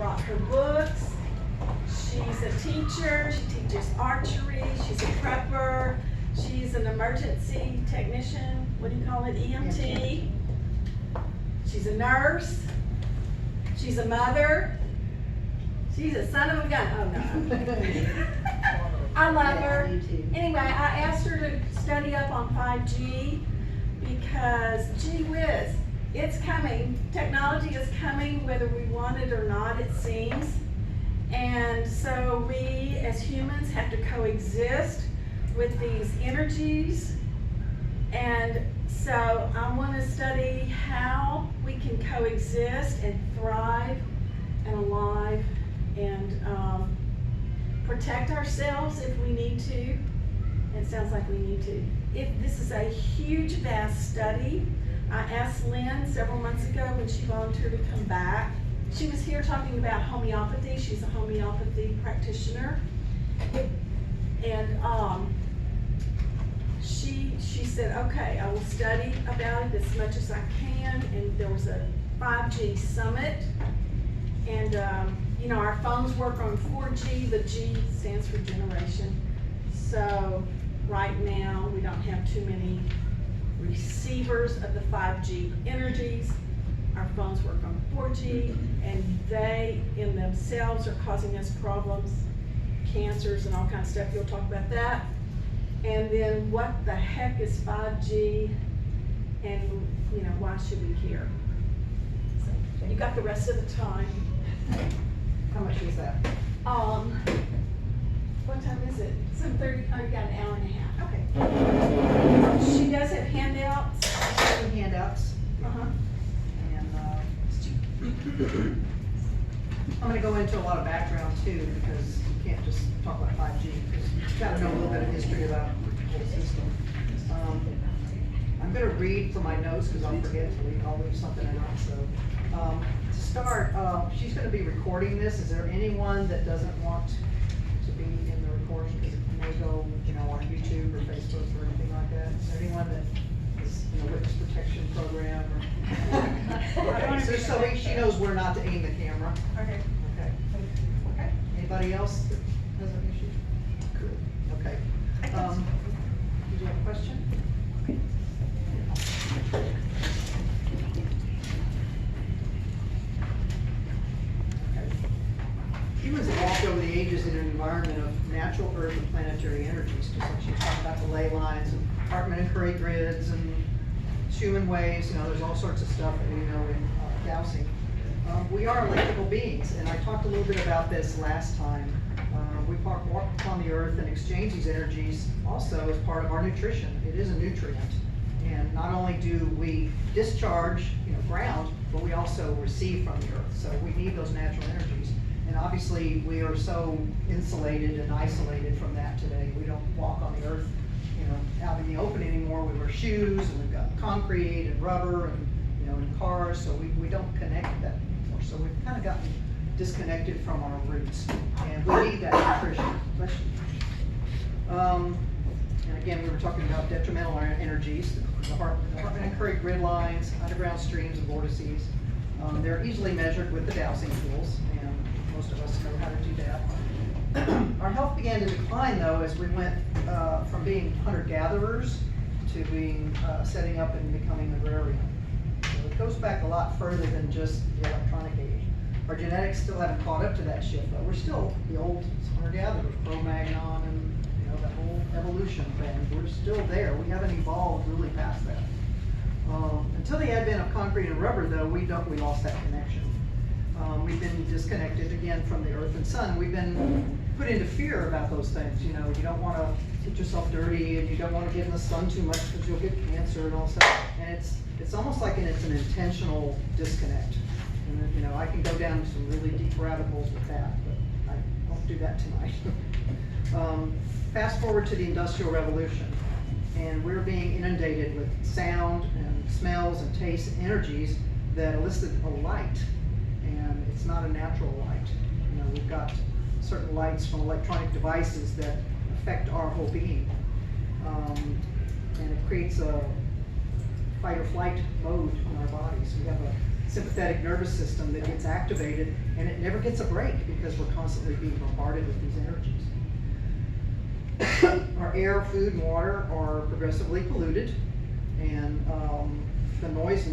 brought her books. She's a teacher, she teaches archery, she's a prepper, she's an emergency technician, what do you call it, EMT. She's a nurse, she's a mother, she's a son of a gun, oh no. I love her. Anyway, I asked her to study up on 5G because, gee whiz, it's coming. Technology is coming whether we want it or not, it seems. And so we as humans have to coexist with these energies. And so I want to study how we can coexist and thrive and alive and protect ourselves if we need to. It sounds like we need to. This is a huge, vast study. I asked Lynn several months ago when she volunteered to come back. She was here talking about homeopathy. She's a homeopathy practitioner. And she said, okay, I will study about it as much as I can. And there was a 5G summit. And you know, our phones work on 4G. The G stands for generation. So right now, we don't have too many receivers of the 5G energies. Our phones work on 4G, and they in themselves are causing us problems, cancers and all kinds of stuff. You'll talk about that. And then what the heck is 5G, and you know, why should we care? So you got the rest of the time. How much is that? What time is it? 7:30. Oh, you got an hour and a half. Okay. She does have handouts. Some handouts. And I'm going to go into a lot of background too, because you can't just talk about 5G, because you've got to know a little bit of history about the whole system. I'm going to read from my notes because I'll forget to leave. I'll leave something out. So to start, she's going to be recording this. Is there anyone that doesn't want to be in the recording? Because it may go, you know, on YouTube or Facebook or anything like that. Is there anyone that is in a witness protection program? Okay, so she knows where not to aim the camera. Okay. Okay. Okay. Anybody else that has an issue? Cool. Okay. Did you have a question? Humans evolved over the ages in an environment of natural, earth, and planetary energies, just like she talked about the ley lines and Hartmann and Curry grids and Schumann waves. You know, there's all sorts of stuff that we know in dowsing. We are electrical beings, and I talked a little bit about this last time. We walk upon the earth and exchange these energies also as part of our nutrition. It is a nutrient. And not only do we discharge, you know, ground, but we also receive from the earth. So we need those natural energies. And obviously, we are so insulated and isolated from that today. We don't walk on the earth, you know, out in the open anymore. We wear shoes, and we've got concrete and rubber, and you know, in cars. So we don't connect with that anymore. So we've kind of gotten disconnected from our roots, and we need that nutrition. And again, we were talking about detrimental energies, the Hartmann and Curry grid lines, underground streams, and vortices. They're easily measured with the dowsing tools, and most of us know how to do that. Our health began to decline, though, as we went from being hunter-gatherers to being setting up and becoming agrarian. So it goes back a lot further than just the electronic age. Our genetics still haven't caught up to that shift, though. We're still the old hunter-gatherers, Cro-Magnon, and you know, that whole evolution thing. We're still there. We haven't evolved really past that. Until the advent of concrete and rubber, though, we lost that connection. We've been disconnected again from the earth and sun. We've been put into fear about those things. You know, you don't want to get yourself dirty, and you don't want to get in the sun too much because you'll get cancer and all stuff. And it's almost like it's an intentional disconnect. And you know, I can go down some really deep rabbit holes with that, but I won't do that tonight. Fast forward to the Industrial Revolution, and we're being inundated with sound and smells and tastes and energies that elicit a light, and it's not a natural light. You know, we've got certain lights from electronic devices that affect our whole being, and it creates a fight or flight mode in our bodies. We have a sympathetic nervous system that gets activated, and it never gets a break because we're constantly being bombarded with these energies. Our air, food, and water are progressively polluted, and the noise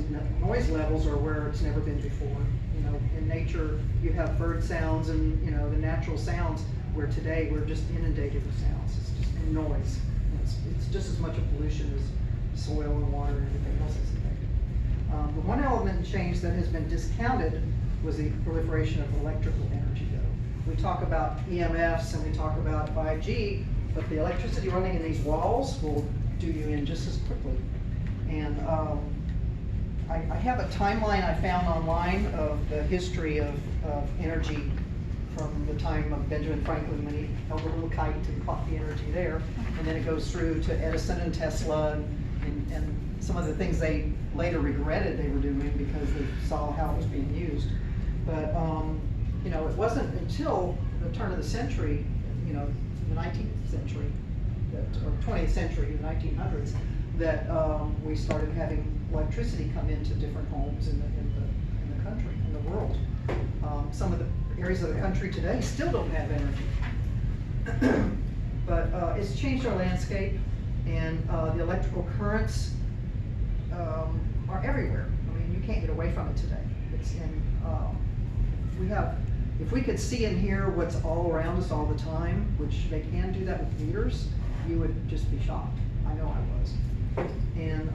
levels are where it's never been before. You know, in nature, you have bird sounds and, you know, the natural sounds, where today we're just inundated with sounds. It's just noise. It's just as much a pollution as soil and water and everything else that's affected. The one element change that has been discounted was the proliferation of electrical energy, though. We talk about EMFs and we talk about 5G, but the electricity running in these walls will do you in just as quickly. And I have a timeline I found online of the history of energy from the time of Benjamin Franklin when he held a little kite and caught the energy there. And then it goes through to Edison and Tesla and some of the things they later regretted they were doing because they saw how it was being used. But, you know, it wasn't until the turn of the century, you know, the 19th century, or 20th century, the 1900s, that we started having electricity come into different homes in the country, in the world. Some of the areas of the country today still don't have energy. But it's changed our landscape, and the electrical currents are everywhere. I mean, you can't get away from it today. It's in, if we could see and hear what's all around us all the time, which they can do that with meters, you would just be shocked. I know I was. And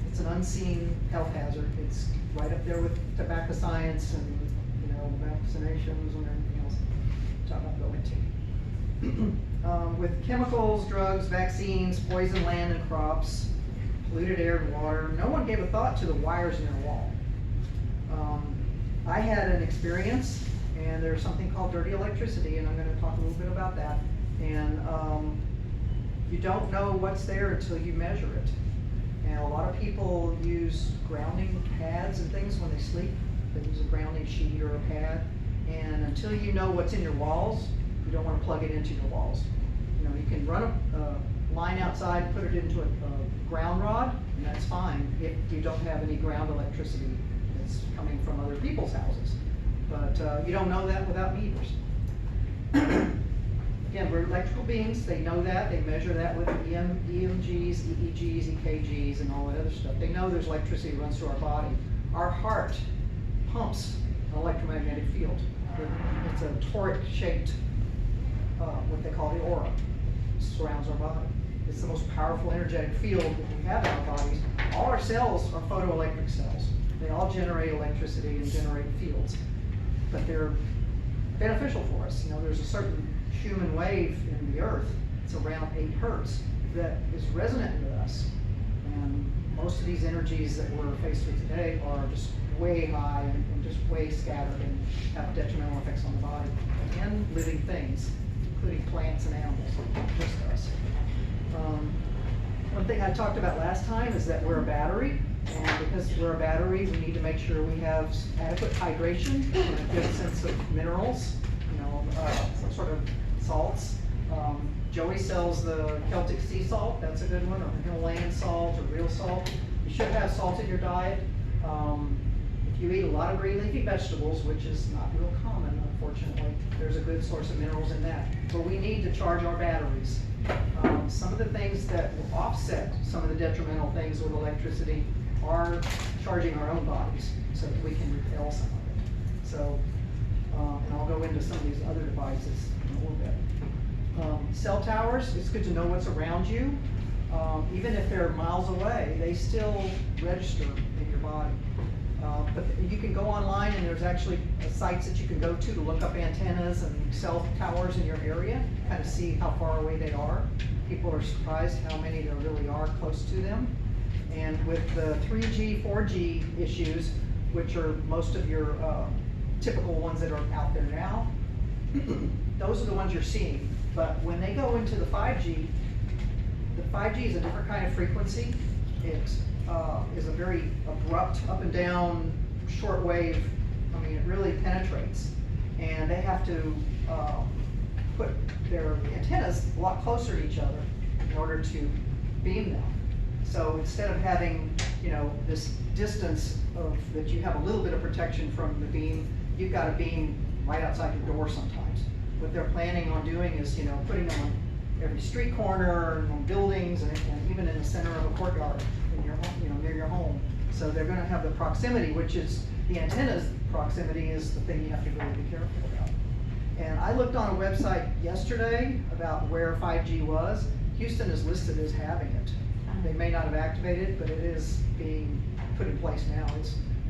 it's an unseen health hazard. It's right up there with tobacco science and, you know, vaccinations and everything else, which I'm not going to. With chemicals, drugs, vaccines, poison land and crops, polluted air and water, no one gave a thought to the wires in their wall. I had an experience, and there's something called dirty electricity, and I'm going to talk a little bit about that. And you don't know what's there until you measure it. And a lot of people use grounding pads and things when they sleep. They use a grounding sheet or a pad. And until you know what's in your walls, you don't want to plug it into your walls. You know, you can run a line outside, put it into a ground rod, and that's fine if you don't have any ground electricity that's coming from other people's houses. But you don't know that without meters. Again, we're electrical beings. They know that. They measure that with EMGs, EEGs, EKGs, and all that other stuff. They know there's electricity that runs through our body. Our heart pumps an electromagnetic field. It's a toric-shaped, what they call the aura, surrounds our body. It's the most powerful energetic field that we have in our bodies. All our cells are photoelectric cells. They all generate electricity and generate fields, but they're beneficial for us. You know, there's a certain human wave in the earth, it's around 8 hertz, that is resonant with us. And most of these energies that we're faced with today are just way high and just way scattered and have detrimental effects on the body and living things, including plants and animals, just us. One thing I talked about last time is that we're a battery, and because we're a battery, we need to make sure we have adequate hydration and a good sense of minerals, you know, some sort of salts. Joey sells the Celtic sea salt, that's a good one, or Himalayan salt, or real salt. You should have salt in your diet. If you eat a lot of green leafy vegetables, which is not real common, unfortunately, there's a good source of minerals in that. But we need to charge our batteries. Some of the things that will offset some of the detrimental things with electricity are charging our own bodies so that we can repel some of it. So, and I'll go into some of these other devices in a little bit. Cell towers, it's good to know what's around you. Even if they're miles away, they still register in your body. But you can go online, and there's actually sites that you can go to look up antennas and cell towers in your area, kind of see how far away they are. People are surprised how many there really are close to them. And with the 3G, 4G issues, which are most of your typical ones that are out there now, those are the ones you're seeing. But when they go into the 5G is a different kind of frequency. It is a very abrupt, up and down, short wave. I mean, it really penetrates. And they have to put their antennas a lot closer to each other in order to beam them. So instead of having this distance that you have a little bit of protection from the beam. You've got a beam right outside your door sometimes. What they're planning on doing is, putting them on every street corner, and on buildings, and even in the center of a courtyard in your home, near your home. So they're gonna have the proximity, which is, the antenna's proximity is the thing you have to really be careful about. And I looked on a website yesterday about where 5G was. Houston is listed as having it. They may not have activated it, but it is being put in place now.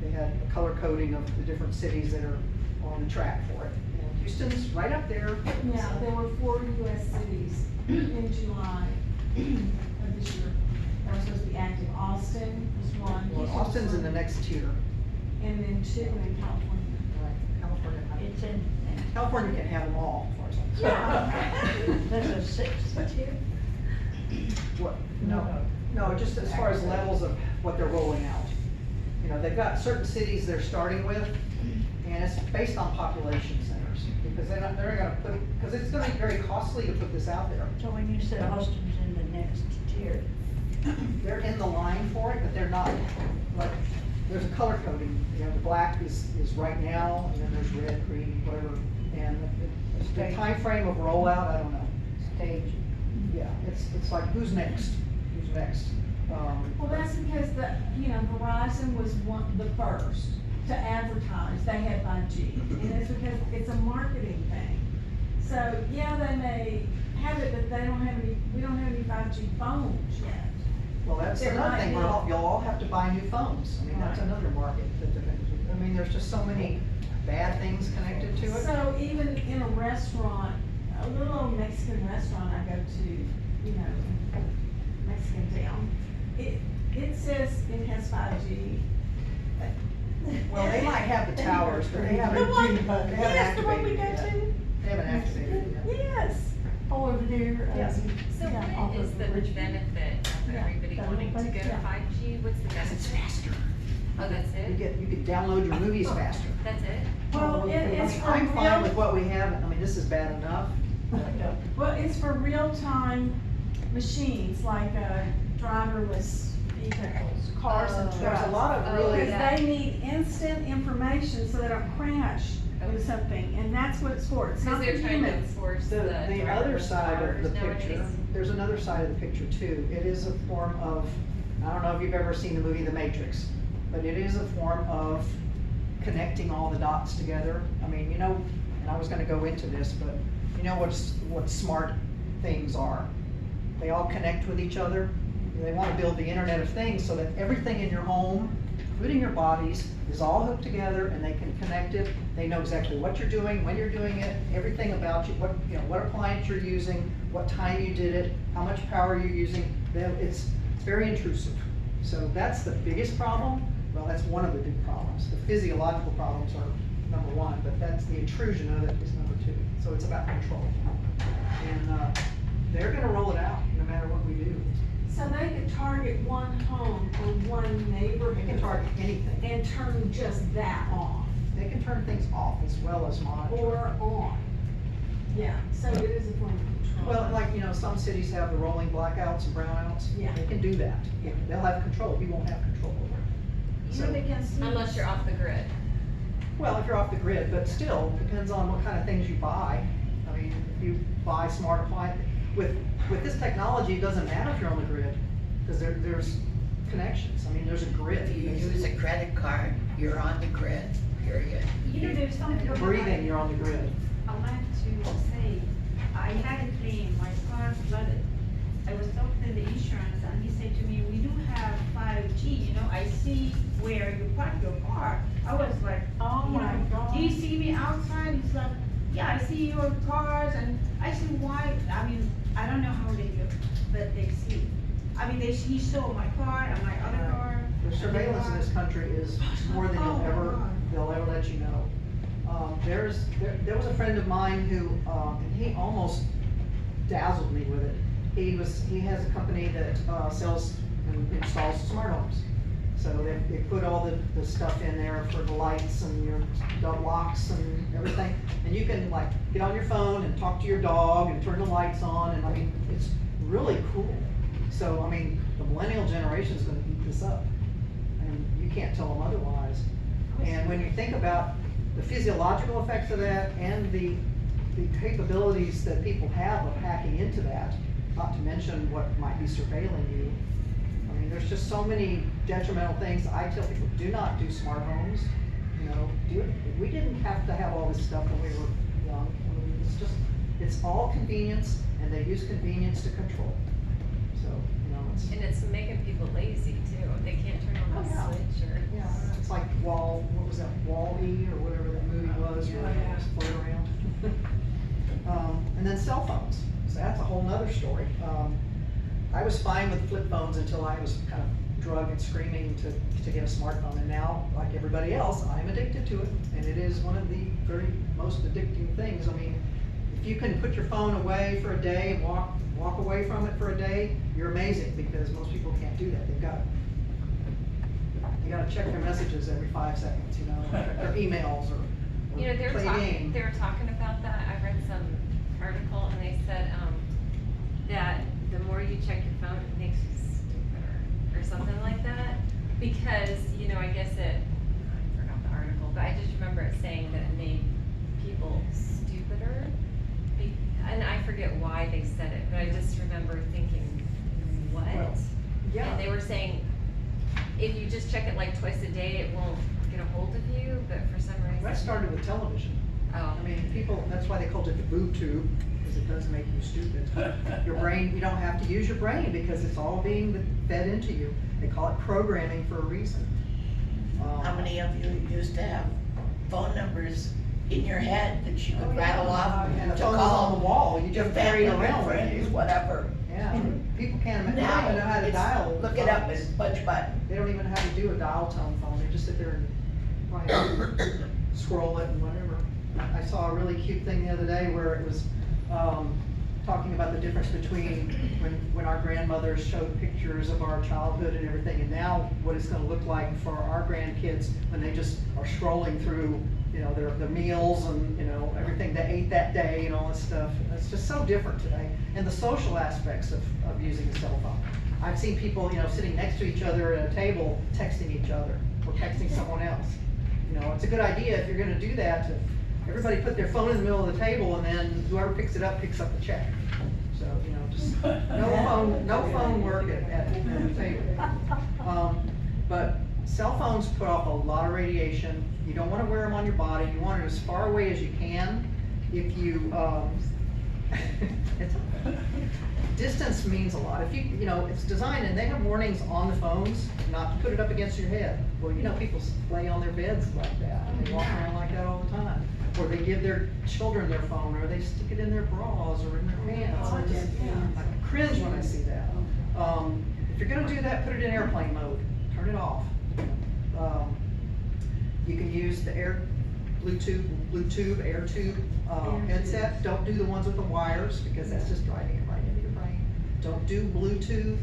They had a color coding of the different cities that are on the track for it. And Houston's right up there. Yeah, there were 4 US cities in July of this year that were supposed to be active. Austin was one. Well, Houston was Austin's in the one, next tier. and then 2 in California. Right, California. It's in, California can have them all, as far as I'm concerned. there's a 6th tier. What? No, just as far as levels of what they're rolling out. They've got certain cities they're starting with, and it's based on population centers, because they're gonna because it's gonna be very costly to put this out there. So when you said Austin's in the next tier, They're in the line for it, but they're not, like, there's a color coding. The black is right now, and then there's red, green, whatever, and the time frame of rollout, I don't know. stage. Yeah, it's like, who's next? Who's next? Well, that's because Verizon was the first to advertise they had 5G, and it's because it's a marketing thing. So, yeah, they may have it, but we don't have any 5G phones yet. Well, that's There another might thing, be. you'll all have to buy new phones. I mean, that's Right. another market that they're gonna do. I mean, there's just so many bad things connected to it. So even in a restaurant, a little old Mexican restaurant I go to, Mexican town, it says it has 5G. Well, they might have the towers, but they haven't, The one, they haven't yes, the one we activated go it yet. to. They haven't activated it yet. Yes. Over there. Yes. So yeah, off what is of the Richmond. benefit of Yeah, everybody that wanting to little go place, to yeah. 5G? What's the Because it's benefit? faster. Oh, that's it? You could download your movies faster. That's it? Well, I it's mean, for I'm fine with real, what we have. I mean, this is bad enough. well, it's for real-time machines, like driverless vehicles, cars and Oh. trucks. There's a lot of Oh, really, Because they need instant information so they don't crash with something, and that's what it's for. It's Because not they're for trying to humans. force the the other driverless side of the cars picture, nowadays. there's another side of the picture too. It is a form of, I don't know if you've ever seen the movie The Matrix, but it is a form of connecting all the dots together. I mean, and I was gonna go into this, but what smart things are? They all connect with each other. They wanna build the Internet of Things so that everything in your home, including your bodies, is all hooked together, and they can connect it. They know exactly what you're doing, when you're doing it, everything about you, what appliance you're using, what time you did it, how much power you're using. It's very intrusive. So that's the biggest problem. Well, that's one of the big problems. The physiological problems are number one, but that's the intrusion of it is number two. So it's about control. And they're gonna roll it out no matter what we do. So they could target one home or one They can neighborhood target anything. and turn just that off They can turn things off as well as monitor. or on. Yeah, so it is a form of control. Well, like, some cities have the rolling blackouts and brownouts. Yeah. They can do that. Yeah. They'll have control. We won't have control over it. Even against. Unless you're off the grid. Well, if you're off the grid, but still, depends on what kind of things you buy. I mean, if you buy smart appliance, with this technology, it doesn't matter if you're on the grid, because there's connections. I mean, there's a grid. If you use a credit card, you're on the grid, period. There's something. You're breathing, you're on the grid. I wanted to say, I had a claim, my car flooded. I was talking to the insurance and he said to me, we do have 5G, I see where you park your car. I was like, Oh my God. do you see me outside? He's like, yeah, I see your cars, and I said, why? I mean, I don't know how they do, but they see. I mean, he saw my car and my other car. The surveillance in this country is more than they'll ever let you know. There was a friend of mine who, and he almost dazzled me with it. He has a company that sells and installs smart homes. So they put all the stuff in there for the lights and your locks and everything. And you can get on your phone and talk to your dog and turn the lights on, and I mean, it's really cool. So, I mean, the millennial generation is gonna eat this up. and you can't tell them otherwise. And when you think about the physiological effects of that and the capabilities that people have of hacking into that, not to mention what might be surveilling you, I mean, there's just so many detrimental things. I tell people, do not do smart homes, you know, we didn't have to have all this stuff when we were young. I mean, it's all convenience, and they use convenience to control. So, you know, And it's making people lazy too. They can't turn on the Oh, yeah. switch or. yeah, it's like what was that, Wall-E or whatever that movie was, where it just float around. And then cell phones, so that's a whole nother story. I was fine with flip phones until I was kind of drugged and screaming to get a smartphone, and now, like everybody else, I'm addicted to it, and it is one of the very most addicting things. I mean, if you can put your phone away for a day and walk away from it for a day, you're amazing, because most people can't do that. They gotta check their messages every 5 seconds, you know, check their emails or You know, play a game. they were talking about that. I read some article and they said, that the more you check your phone, it makes you stupider or something like that. Because, you know, I guess I forgot the article, but I just remember it saying that it made people stupider. And I forget why they said it, but I just remember thinking, what? Well, yeah. And they were saying, if you just check it like twice a day, it won't get a hold of you, but for some reason. That started with television. Oh. I mean, people, that's why they called it the boob tube, because it does make you stupid. Your brain, you don't have to use your brain because it's all being fed into you. They call it programming for a reason. How many of you used to have phone numbers in your head that you could rattle off And the to phone was on the call wall, you your just carry family, it your around with friends, you. whatever? Yeah, people can't, they don't even know how to dial. Now, look it up and punch button. They don't even know how to do a dial tone phone, they just sit there and probably scroll it and whatever. I saw a really cute thing the other day where it was, talking about the difference between when our grandmothers showed pictures of our childhood and everything, and now what it's gonna look like for our grandkids when they just are scrolling through, you know, their meals and, you know, everything they ate that day and all this stuff. It's just so different today. And the social aspects of using a cell phone. I've seen people, you know, sitting next to each other at a table, texting each other, or texting someone else. You know, it's a good idea if you're gonna do that to everybody put their phone in the middle of the table, and then whoever picks it up picks up the check. So, you know, just no phone work at the table. But cell phones put off a lot of radiation. You don't want to wear them on your body. You want it as far away as you can. If you, distance means a lot. If you know, it's designed, and they have warnings on the phones not to put it up against your head. Well, you know, people lay on their beds like that, and they walk around like that all the time. Or they give their children their phone, or they stick it in their bras or in their pants. I cringe when I see that. If you're gonna do that, put it in airplane mode. Turn it off. You can use the Bluetooth, air tube headset. Don't do the ones with the wires, because that's just driving it right into your brain. Don't do Bluetooth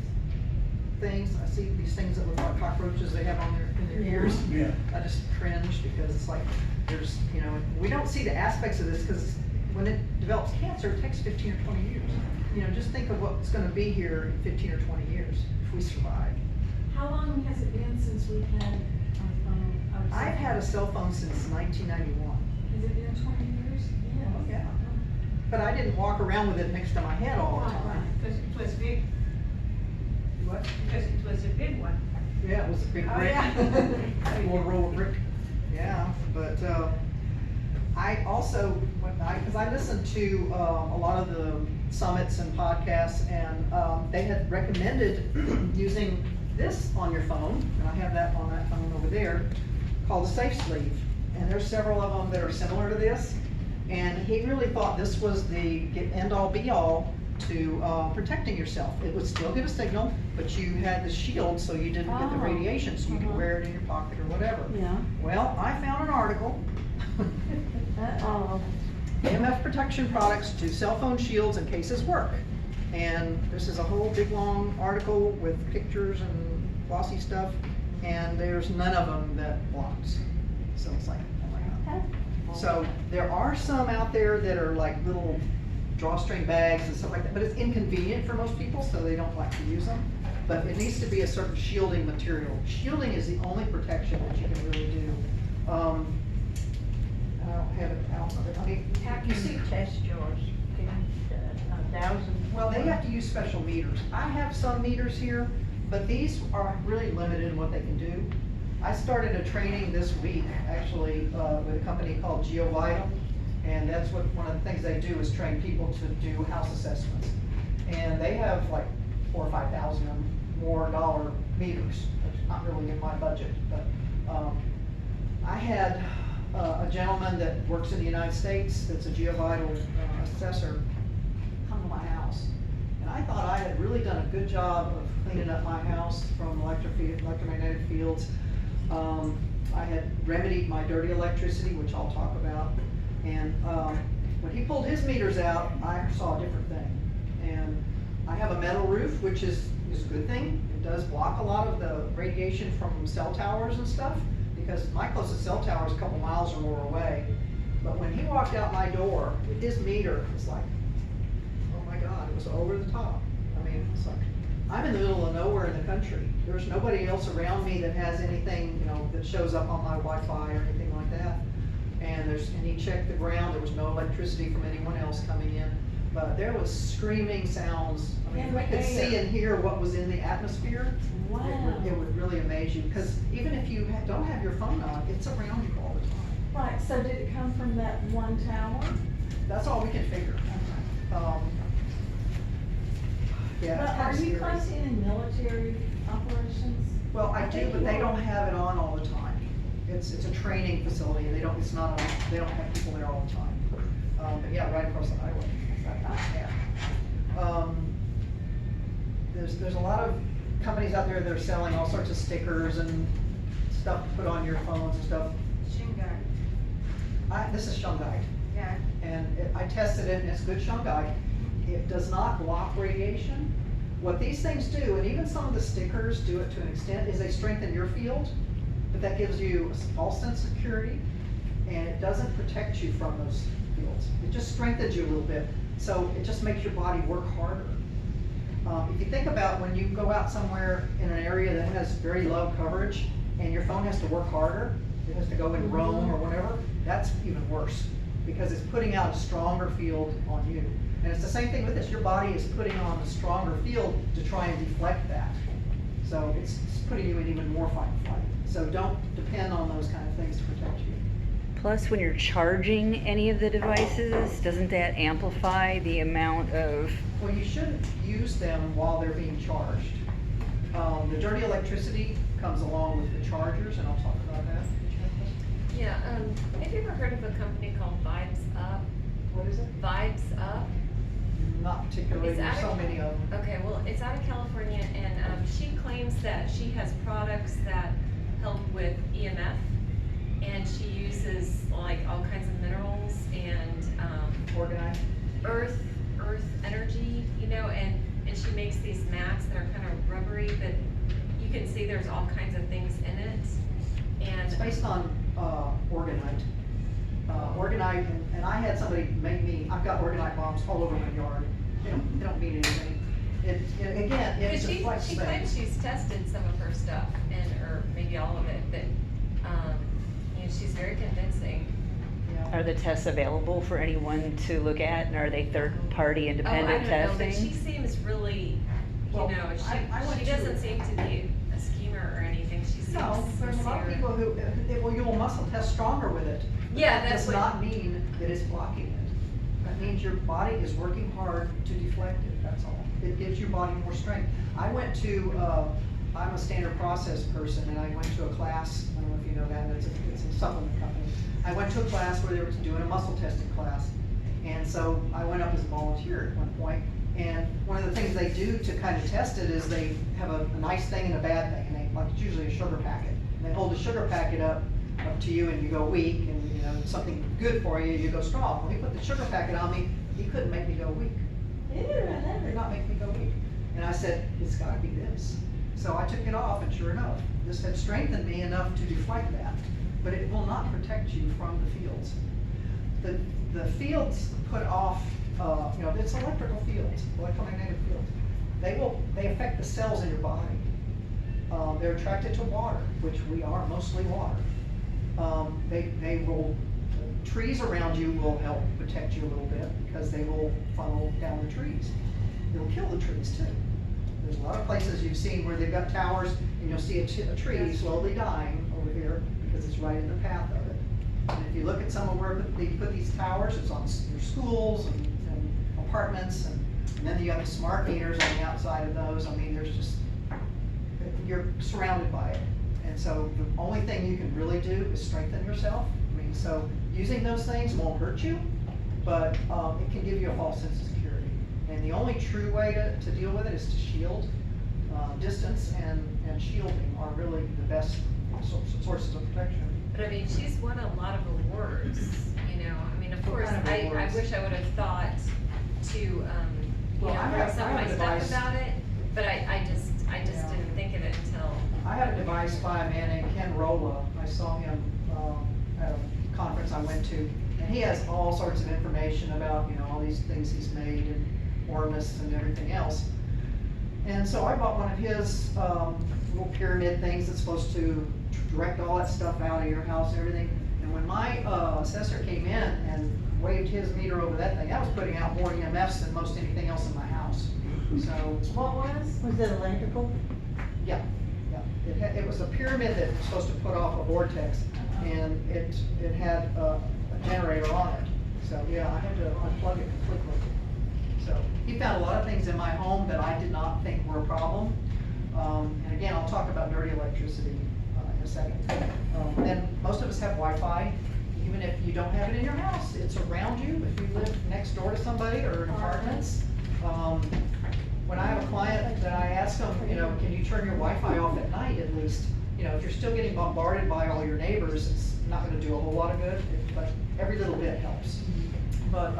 things. I see these things that look like cockroaches they have in their ears. Yeah. I just cringe, because it's like, there's, you know, we don't see the aspects of this, because when it develops cancer, it takes 15 or 20 years. You know, just think of what's gonna be here in 15 or 20 years if we survive. How long has it been since we've had our phone? I've had a cell phone since 1991. Has it been 20 years? Oh, yeah. But I didn't walk around with it next to my head all the Right, time. because it was big, What? because it was a big one. Yeah, it was a big Oh, brick. yeah. Little roll of brick. Yeah, but I also, because I listened to a lot of the summits and podcasts, and they had recommended using this on your phone, and I have that on that phone over there, called a Safe Sleeve. And there's several of them that are similar to this. And he really thought this was the end-all be-all to protecting yourself. It would still give a signal, but you had the shield so you didn't get the Oh. radiation, so you could wear it in your pocket or whatever. Yeah. Well, I found an article. Uh-oh. EMF protection products to cell phone shields and cases work. And this is a whole big long article with pictures and glossy stuff, and there's none of them that blocks. So it's like, oh my God. So there are some out there that are like little drawstring bags and stuff like that, but it's inconvenient for most people, so they don't like to use them. but it needs to be a certain shielding material. Shielding is the only protection that you can really do. I don't have it out of it. I mean, How you can see, you test yours? Can you, Dowsing? well, they have to use special meters. I have some meters here, but these are really limited in what they can do. I started a training this week, actually, with a company called GeoVital, and that's what, one of the things they do is train people to do house assessments. And they have like 4,000 or 5,000 more dollar meters. It's not really in my budget, but, I had a gentleman that works in the United States, that's a GeoVital assessor, come to my house. And I thought I had really done a good job of cleaning up my house from electromagnetic fields. I had remedied my dirty electricity, which I'll talk about. And when he pulled his meters out, I saw a different thing. And I have a metal roof, which is a good thing. It does block a lot of the radiation from cell towers and stuff, because my closest cell tower is a couple miles or more away. But when he walked out my door with his meter, it was like, oh my God, it was over the top. I mean, it's like, I'm in the middle of nowhere in the country. There's nobody else around me that has anything, you know, that shows up on my Wi-Fi or anything like that. And he checked the ground, there was no electricity from anyone else coming in. But there was screaming sounds. I mean, if I could see and hear what was in the atmosphere, Wow. it would really amaze you. Because even if you don't have your phone on, it's around you all the time. Right, so did it come from that one tower? That's all we can figure. Yeah. But it's are kinda you scary. close to any military operations? Well, I do, think but you they are. don't have it on all the time. It's a training facility, they don't have people there all the time. But yeah, right across the highway. Yeah. There's a lot of companies out there that are selling all sorts of stickers and stuff to put on your phones and stuff. Shingar, This is shungite, yeah. and I tested it, and it's good shungite. It does not block radiation. What these things do, and even some of the stickers do it to an extent, is they strengthen your field, but that gives you a false sense of security, and it doesn't protect you from those fields. It just strengthens you a little bit, so it just makes your body work harder. If you think about when you go out somewhere in an area that has very low coverage, and your phone has to work harder, it has to go in Rome or whatever, that's even worse, because it's putting out a stronger field on you. And it's the same thing with this, your body is putting on a stronger field to try and deflect that. So it's putting you in even more fight and flight. So don't depend on those kind of things to protect you. Plus, when you're charging any of the devices, doesn't that amplify the amount of, Well, you shouldn't use them while they're being charged. The dirty electricity comes along with the chargers, and I'll talk about that. Did you have a question? Yeah, have you ever heard of a company called Vibes Up? What is it? Vibes Up? Not particularly, It's there's out so of- many of them. Okay, well, it's out of California, and she claims that she has products that help with EMF, and she uses like all kinds of minerals and Organized. earth energy, you know, and she makes these mats that are kind of rubbery, but you can see there's all kinds of things in it, It's and based on orgonite. Orgonite, and I had somebody make me, I've got orgonite bombs all over my yard. They don't mean anything. Again, it because deflects she claims things. she's tested some of her stuff, or maybe all of it, but, you know, she's very convincing. Yeah. are the tests available for anyone to look at, and are they third-party Oh, I independent don't know, but testing? she seems really, Well, you know, I went she to- doesn't seem to be a schemer or anything, she seems No, there's a lot of sincere. people who, well, you'll muscle test stronger with it. But Yeah, that that's does what- not mean that it's blocking it. That means your body is working hard to deflect it, that's all. It gives your body more strength. I went to, I'm a standard process person, and I went to a class, I don't know if you know that, it's a supplement company. I went to a class where they were doing a muscle testing class. And so I went up as a volunteer at one point, and one of the things they do to kind of test it is they have a nice thing and a bad thing, and it's usually a sugar packet. And they hold the sugar packet up to you, and you go weak, and you know, something good for you, you go strong. Well, he put the sugar packet on me, he couldn't make me go weak. He did not make me go weak. And I said, it's gotta be this. So I took it off, and sure enough, this had strengthened me enough to deflect that. But it will not protect you from the fields. The fields put off, you know, it's electrical fields, electromagnetic fields. they affect the cells in your body. They're attracted to water, which we are mostly water. They will, trees around you will help protect you a little bit because they will funnel down the trees. It'll kill the trees too. There's a lot of places you've seen where they've got towers and you'll see a tree slowly dying over here because it's right in the path of it. And if you look at some of where they put these towers, it's on your schools and apartments, and then you have the smart meters on the outside of those. I mean, there's just, you're surrounded by it. And so the only thing you can really do is strengthen yourself. I mean, so using those things won't hurt you, but it can give you a false sense of security. And the only true way to deal with it is to shield. Distance and shielding are really the best sources of protection. But I mean, she's won a lot of awards, you know, I mean, of What course, kind of I awards? wish I would have thought to, you Well, know, I bring have- some I of my have stuff advice. about it, but I just Yeah. didn't think of it until. I have a device by a man named Ken Rolla. I saw him at a conference I went to, and he has all sorts of information about, you know, all these things he's made and Ormus and everything else. And so I bought one of his little pyramid things that's supposed to direct all that stuff out of your house and everything. And when my assessor came in and waved his meter over that thing, that was putting out more EMFs than most anything else in my house. So, What was it electrical? yeah, yeah. It was a pyramid that was supposed to put off a vortex, and it had a generator on it. So, yeah, I had to unplug it completely. So, he found a lot of things in my home that I did not think were a problem. And again, I'll talk about dirty electricity in a second. Then most of us have Wi-Fi, even if you don't have it in your house. It's around you if you live next door to somebody or in apartments. When I have a client that I ask them, you know, can you turn your Wi-Fi off at night at least? You know, if you're still getting bombarded by all your neighbors, it's not gonna do a whole lot of good, but every little bit helps. But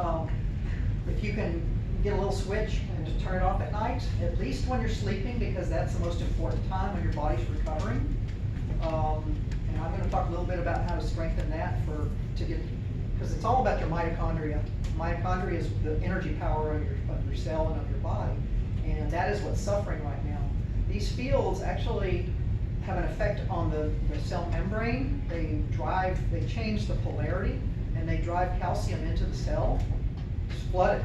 if you can get a little switch and just turn it off at night, at least when you're sleeping, because that's the most important time when your body's recovering. And I'm gonna talk a little bit about how to strengthen that because it's all about your mitochondria. Mitochondria is the energy power of your cell and of your body. And that is what's suffering right now. These fields actually have an effect on the cell membrane. They change the polarity, and they drive calcium into the cell, flood it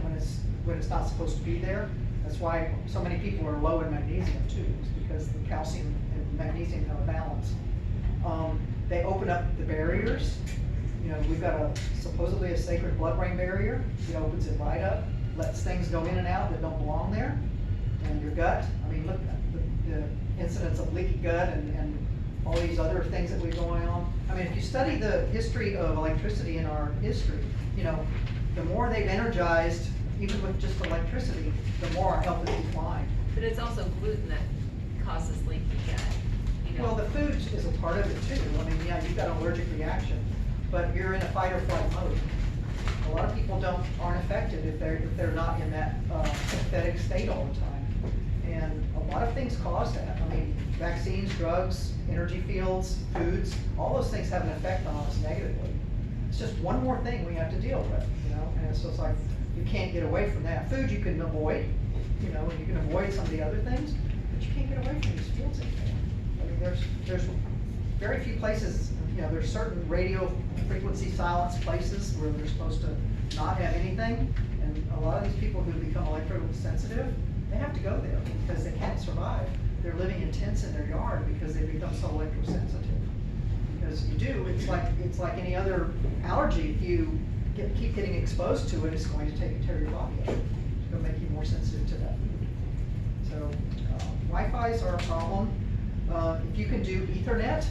when it's not supposed to be there. That's why so many people are low in magnesium too, is because the calcium and magnesium have a balance. They open up the barriers. You know, we've got supposedly a sacred blood-brain barrier. It opens it right up, lets things go in and out that don't belong there. And your gut, I mean, look at the incidents of leaky gut and all these other things that we've going on. I mean, if you study the history of electricity in our history, you know, the more they've energized, even with just electricity, the more our health has declined. But it's also gluten that causes leaky gut, you know. Well, the food is a part of it too. I mean, yeah, you've got an allergic reaction, but you're in a fight or flight mode. A lot of people aren't affected if they're not in that sympathetic state all the time. And a lot of things cause that. I mean, vaccines, drugs, energy fields, foods, all those things have an effect on us negatively. It's just one more thing we have to deal with, you know, and so it's like, you can't get away from that. Food you can avoid, you know, and you can avoid some of the other things, but you can't get away from these fields anymore. I mean, there's very few places, you know, there's certain radio frequency silence places where they're supposed to not have anything, and a lot of these people who become electrosensitive, they have to go there because they can't survive. They're living in tents in their yard because they become so electrosensitive. Because you do, it's like any other allergy. If you keep getting exposed to it, it's going to tear your body up. It's going to make you more sensitive to that. So Wi-Fi's are a problem. If you can do Ethernet,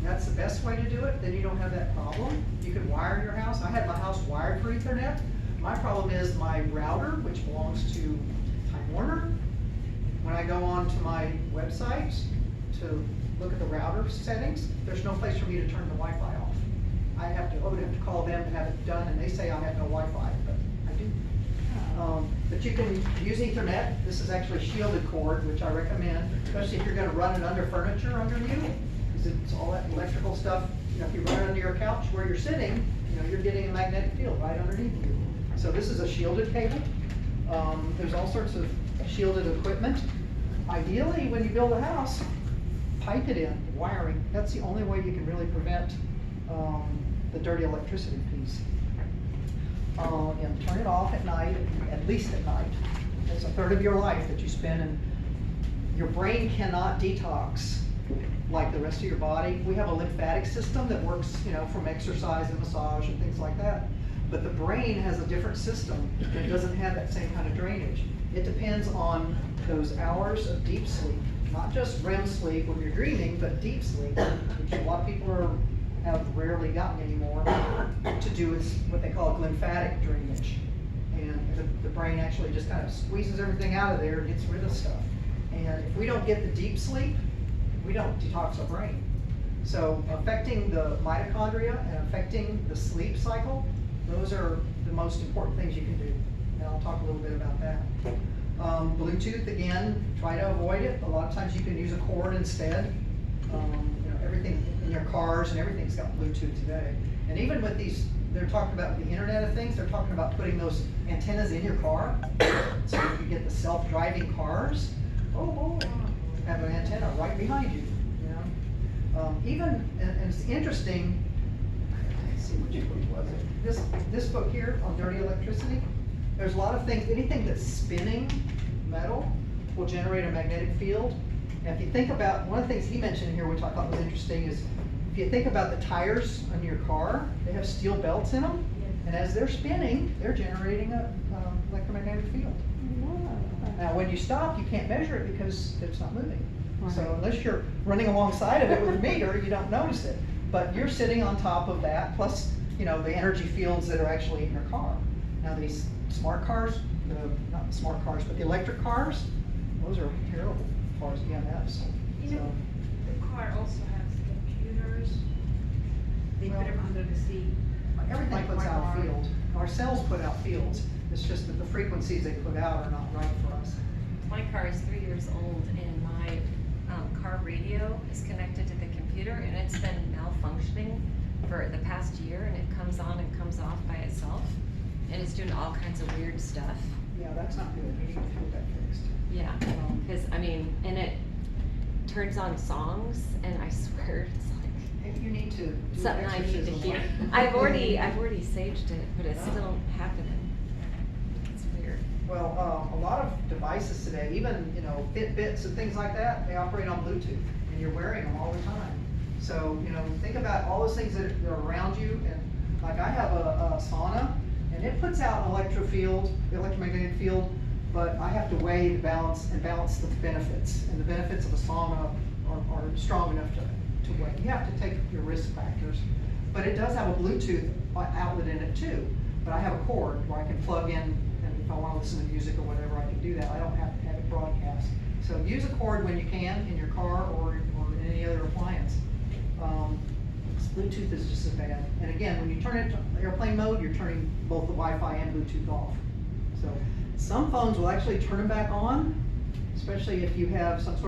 that's the best way to do it. Then you don't have that problem. You can wire your house. I had my house wired for Ethernet. My problem is my router, which belongs to Time Warner. When I go on to my website to look at the router settings, there's no place for me to turn the Wi-Fi off. I would have to call them and have it done, and they say I have no Wi-Fi, but I do. But you can use Ethernet. This is actually shielded cord, which I recommend, especially if you're going to run it under furniture under you, because it's all that electrical stuff. You know, if you run it under your couch where you're sitting, you know, you're getting a magnetic field right underneath you. So this is a shielded cable. There's all sorts of shielded equipment. Ideally, when you build a house, pipe it in, wiring. That's the only way you can really prevent the dirty electricity piece. And turn it off at night, at least at night. It's a third of your life that you spend, and your brain cannot detox like the rest of your body. We have a lymphatic system that works, from exercise and massage and things like that. But the brain has a different system that doesn't have that same kind of drainage. It depends on those hours of deep sleep, not just REM sleep when you're dreaming, but deep sleep, which a lot of people have rarely gotten anymore, to do with what they call lymphatic drainage. And the brain actually just kind of squeezes everything out of there and gets rid of stuff. And if we don't get the deep sleep, we don't detox our brain. So affecting the mitochondria and affecting the sleep cycle, those are the most important things you can do. And I'll talk a little bit about that. Bluetooth, again, try to avoid it. A lot of times you can use a cord instead. Everything in your cars and everything's got Bluetooth today. And even with these, they're talking about the Internet of Things, they're talking about putting those antennas in your car. So you can get the self-driving cars. Oh boy, have an antenna right behind you. And it's interesting, let's see which book was it. This book here on dirty electricity, there's a lot of things, anything that's spinning metal will generate a magnetic field. And if you think about, one of the things he mentioned here, which I thought was interesting, is if you think about the tires on your car, they have steel belts in them. And as they're spinning, they're generating a electromagnetic field. Now, when you stop, you can't measure it because it's not moving. So unless you're running alongside of it with a meter, you don't notice it. But you're sitting on top of that, plus, the energy fields that are actually in your car. Now, these smart cars, not the smart cars, but the electric cars, those are terrible as far as EMFs. The car also has computers. They put them under the seat. Everything Like puts my out car. a field. Our cells put out fields. It's just that the frequencies they put out are not right for us. My car is 3 years old and my car radio is connected to the computer and it's been malfunctioning for the past year, and it comes on and comes off by itself and it's doing all kinds of weird stuff. Yeah, that's not good. We need to get that fixed. Yeah, because and it turns on songs and I swear it's like If you need to do something I need to exorcism hear. on- I've already saged it, but it's still happening. It's weird. Well, a lot of devices today, even, Fitbits and things like that, they operate on Bluetooth, and you're wearing them all the time. So, think about all those things that are around you, and like I have a sauna, and it puts out an electromagnetic field, but I have to weigh the balance the benefits, and the benefits of a sauna are strong enough to weigh. You have to take your risk factors, but it does have a Bluetooth outlet in it too. But I have a cord where I can plug in, and if I want to listen to music or whatever, I can do that. I don't have to have it broadcast. So use a cord when you can in your car or in any other appliance. Bluetooth is just as bad. And again, when you turn it to airplane mode, you're turning both the Wi-Fi and Bluetooth off. So some phones will actually turn them back on, especially if you have some sort